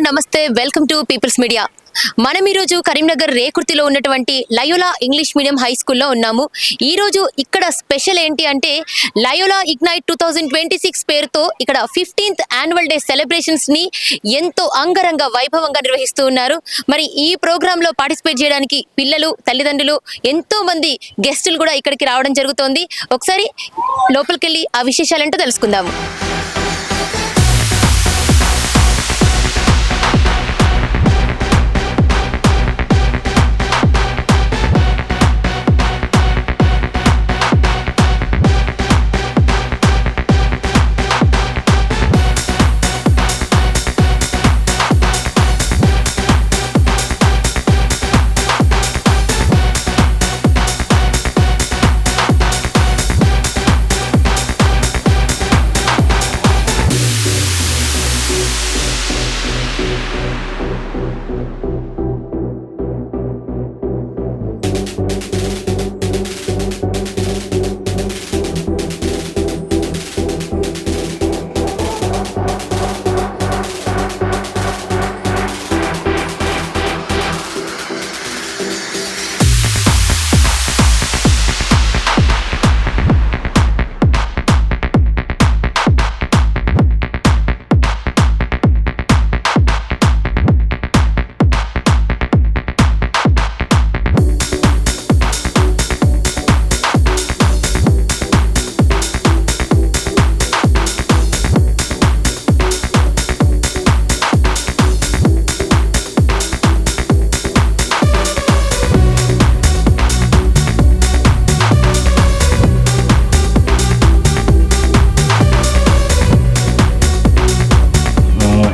నమస్తే, welcome to peoples media. మనం ఈరోజు కరీంనగర్ రేకుర్తిలో ఉన్నటువంటి లయోలా ఇంగ్లీష్ మీడియం హై స్కూల్లో ఉన్నాము. ఈరోజు ఇక్కడ స్పెషల్ ఏంటి అంటే లయోలా ఇగ్నైట్ 2026 పేరుతో ఇక్కడ 15th యాన్యువల్ డే సెలబ్రేషన్స్ ని ఎంతో అంగరంగ వైభవంగా నిర్వహిస్తూ ఉన్నారు. మరి ఈ ప్రోగ్రామ్ లో పార్టిసిపేట్ చేయడానికి పిల్లలు, తల్లిదండ్రులు, ఎంతో మంది గెస్టులు కూడా ఇక్కడికి రావడం జరుగుతోంది. ఒకసారి లోపలికి వెళ్ళి ఆ విశేషాలేంటో తెలుసుకుందాము.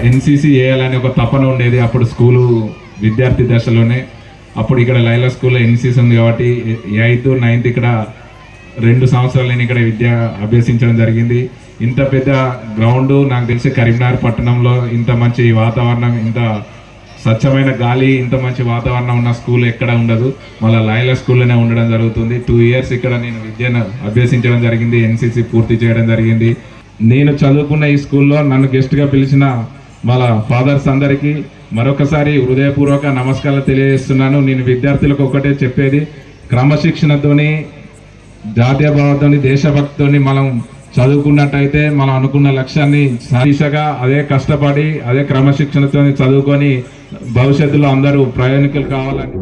ఎన్సీసీ చేయాలని ఒక తపన ఉండేది అప్పుడు స్కూలు విద్యార్థి దశలోనే. అప్పుడు ఇక్కడ లైలా స్కూల్లో ఎన్సీసీ ఉంది కాబట్టి 8th 9th ఇక్కడ 2 సంవత్సరాలు నేను ఇక్కడ విద్య అభ్యసించడం జరిగింది. ఇంత పెద్ద గ్రౌండ్ నాకు తెలిసి కరీంనగర్ పట్టణంలో ఇంత మంచి వాతావరణం, ఇంత స్వచ్ఛమైన గాలి, ఇంత మంచి వాతావరణం ఉన్న స్కూల్ ఎక్కడ ఉండదు. మళ్ళీ లైలా స్కూల్లోనే ఉండడం జరుగుతుంది. 2 years ఇక్కడ నేను విద్యను అభ్యసించడం జరిగింది. ఎన్సీసీ పూర్తి చేయడం జరిగింది. నేను చదువుకున్న ఈ స్కూల్లో నన్ను గెస్ట్గా పిలిచిన వాళ్ళ ఫాదర్స్ అందరికీ మరొకసారి హృదయపూర్వక నమస్కారాలు తెలియజేస్తున్నాను. నేను విద్యార్థులకు ఒకటే చెప్పేది, క్రమశిక్షణతోని, జాతీయ భావంతోని, దేశభక్తితోని మనం చదువుకున్నట్టయితే మనం అనుకున్న లక్ష్యాన్ని దిశగా అదే కష్టపడి అదే క్రమశిక్షణతో చదువుకొని భవిష్యత్తులో అందరూ ప్రయాణికులు కావాలని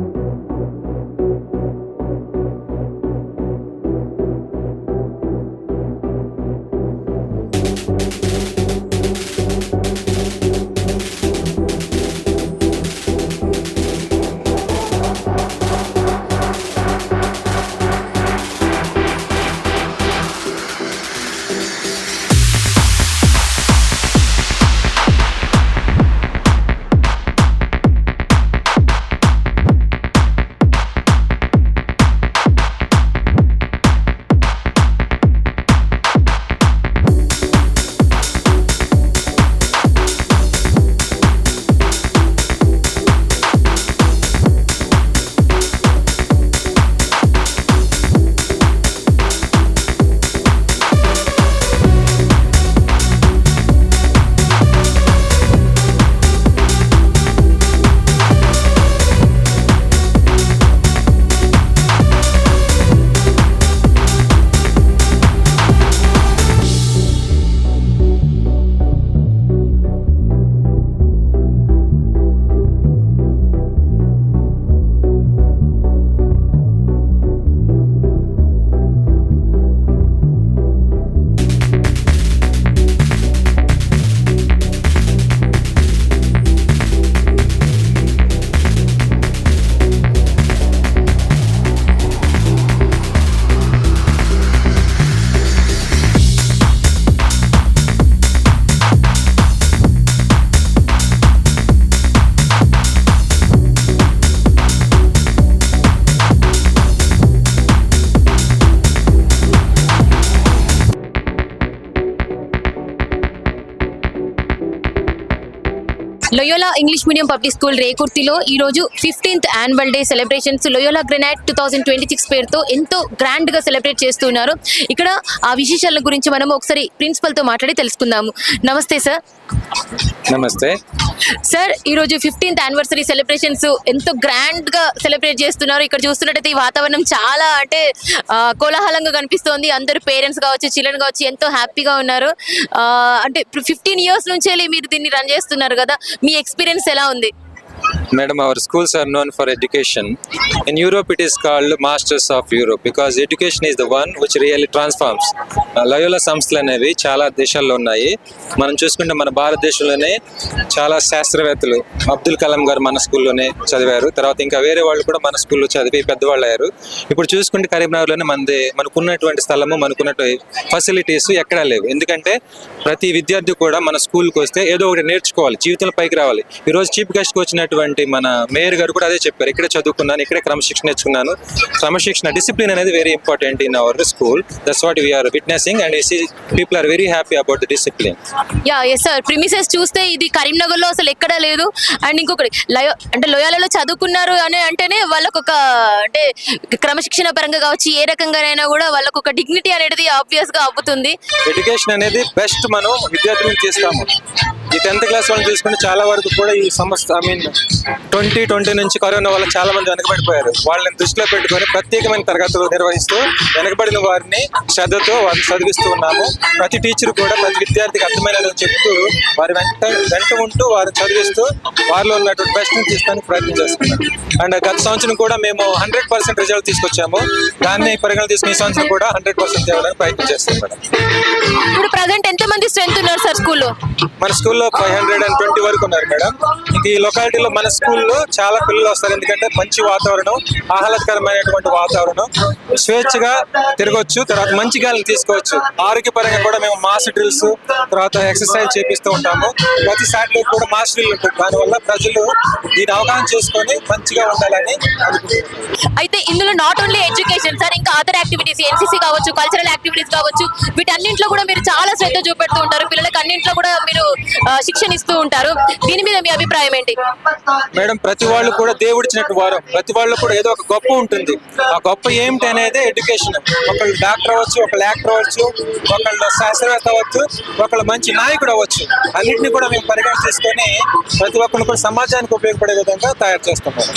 Loyola English medium public school రేకుర్తిలో ఈ రోజు 15th annual day celebrations Loyola Granite 2026 పేరుతో ఎంతో గ్రాండ్ గా సెలబ్రేట్ చేస్తున్నారు. ఇక్కడ ఆ విశేషాల గురించి మనం ఒకసారి ప్రిన్సిపల్ తో మాట్లాడి తెలుసుకుందాము. నమస్తే సార్. నమస్తే. సార్, ఈ రోజు 15th యానివర్సరీ సెలబ్రేషన్స్ ఎంతో గ్రాండ్ గా సెలబ్రేట్ చేస్తున్నారు. ఇక్కడ చూస్తున్నట్టయితే ఈ వాతావరణం చాలా అంటే కోలాహలంగా కనిపిస్తోంది. అందరూ పేరెంట్స్ కావచ్చు, చిల్డ్రన్ కావచ్చు ఎంతో హ్యాపీగా ఉన్నారు. అంటే 15 years నుంచే మీరు దీన్ని రన్ చేస్తున్నారు కదా, మీ ఎక్స్పీరియన్స్ ఎలా ఉంది? Madam, our schools are known for education. In Europe, it is called Masters of Europe because education is the one which really transforms. Loyola సంస్థలు అనేవి చాలా దేశాల్లో ఉన్నాయి. మనం చూసుకుంటే మన భారతదేశంలోనే చాలా శాస్త్రవేత్తలు, అబ్దుల్ కలాం గారు మన స్కూల్లోనే చదివారు. తర్వాత ఇంకా వేరే వాళ్ళు కూడా మన స్కూల్లో చదివి పెద్దవాళ్ళు అయ్యారు. ఇప్పుడు చూసుకుంటే కరీంనగర్లోనే మనకున్నటువంటి స్థలము, మనకున్నటువంటి ఫెసిలిటీస్ ఎక్కడా లేవు. ఎందుకంటే ప్రతి విద్యార్థి కూడా మన స్కూల్కి వస్తే ఏదో ఒకటి నేర్చుకోవాలి, జీవితంలో పైకి రావాలి. ఈరోజు చీఫ్ గెస్ట్కి వచ్చినటువంటి మన మేయర్ గారు కూడా అదే చెప్పారు, ఇక్కడే చదువుకున్నాను, ఇక్కడే క్రమశిక్షణ నేర్చుకున్నాను. క్రమశిక్షణ, డిసిప్లిన్ అనేది very important in our school. That's what we are witnessing and people are very happy about the discipline. Yes sir, premises చూస్తే ఇది కరీంనగర్లో అసలు ఎక్కడా లేదు. అండ్ ఇంకొకటి లోయాలలో చదువుకున్నారు అని అంటేనే వాళ్ళకు ఒక అంటే క్రమశిక్షణ పరంగా కావచ్చు, ఏ రకంగానైనా కూడా వాళ్ళకు ఒక డిగ్నిటీ అనేది ఆబ్వియస్ గా అవ్వుతుంది. ఎడ్యుకేషన్ అనేది బెస్ట్ మనం విద్యార్థులకు చేస్తాము. ఈ 10th క్లాస్ వాళ్ళని చూసుకుంటే చాలా వరకు కూడా ఈ సంస్థ 2020 నుంచి కరోనా వల్ల చాలా మంది వెనకబడిపోయారు. వాళ్ళని దృష్టిలో పెట్టుకొని ప్రత్యేకమైన తరగతులు నిర్వహిస్తూ వెనకబడిన వారిని శ్రద్ధతో వారిని చదివిస్తూ ఉన్నాము. ప్రతి టీచర్ కూడా ప్రతి విద్యార్థికి అర్థమైనది చెప్తూ వారి వెంట ఉంటూ వారిని చదివిస్తూ వారిలో ఉన్నటువంటి బెస్ట్ని తీసుకోవడానికి ప్రయత్నం చేస్తున్నాం. అండ్ గత సంవత్సరం కూడా మేము 100% రిజల్ట్ తీసుకొచ్చాము. దాన్ని పరిగణన తీసుకునే సంవత్సరం కూడా 100% తేవడానికి ప్రయత్నం చేస్తాం మేడం. ఇప్పుడు ప్రజెంట్ ఎంత మంది స్ట్రెంత్ ఉన్నారు సార్ స్కూల్లో? మన స్కూల్లో 520 వరకు ఉన్నారు మేడం. ఇంక ఈ లొకాలిటీలో మన స్కూల్లో చాలా పిల్లలు వస్తారు. ఎందుకంటే మంచి వాతావరణం, ఆహ్లాదకరమైనటువంటి వాతావరణం, స్వేచ్ఛగా తిరగొచ్చు, తర్వాత మంచి గాలిని తీసుకోవచ్చు. ఆరోగ్యపరంగా కూడా మేము మాస్ డ్రిల్స్, తర్వాత ఎక్సర్సైజ్ చేపిస్తూ ఉంటాము. ప్రతి సాటర్డే కూడా మాస్ డ్రిల్ ఉంటుంది. దానివల్ల ప్రజలు దీని అవగాహన చేసుకొని మంచిగా ఉండాలని అనుకుంటున్నాం. అయితే ఇందులో నాట్ ఓన్లీ ఎడ్యుకేషన్ సార్, ఇంకా అదర్ యాక్టివిటీస్, ఎన్సీసీ కావచ్చు, కల్చరల్ యాక్టివిటీస్ కావచ్చు, వీటన్నింటిలో కూడా మీరు చాలా శ్రద్ధ చూపెడుతూ ఉంటారు. పిల్లలకి అన్నింటిలో కూడా మీరు శిక్షణ ఇస్తూ ఉంటారు. దీని మీద మీ అభిప్రాయం ఏంటి? మేడం, ప్రతి వాళ్ళు కూడా దేవుడిచ్చినట్టు వారం, ప్రతి వాళ్ళు కూడా ఏదో ఒక గొప్ప ఉంటుంది. ఆ గొప్ప ఏమిటి అనేది ఎడ్యుకేషన్. ఒకళ్ళు డాక్టర్ అవ్వచ్చు, ఒకళ్ళు యాక్టర్ అవ్వచ్చు, ఒకళ్ళు శాస్త్రవేత్త అవ్వచ్చు, ఒకళ్ళు మంచి నాయకుడు అవ్వచ్చు. అన్నింటినీ కూడా మేము పరిగణన తీసుకొని ప్రతి ఒక్కరిని కూడా సమాజానికి ఉపయోగపడే విధంగా తయారు చేస్తాం మేడం.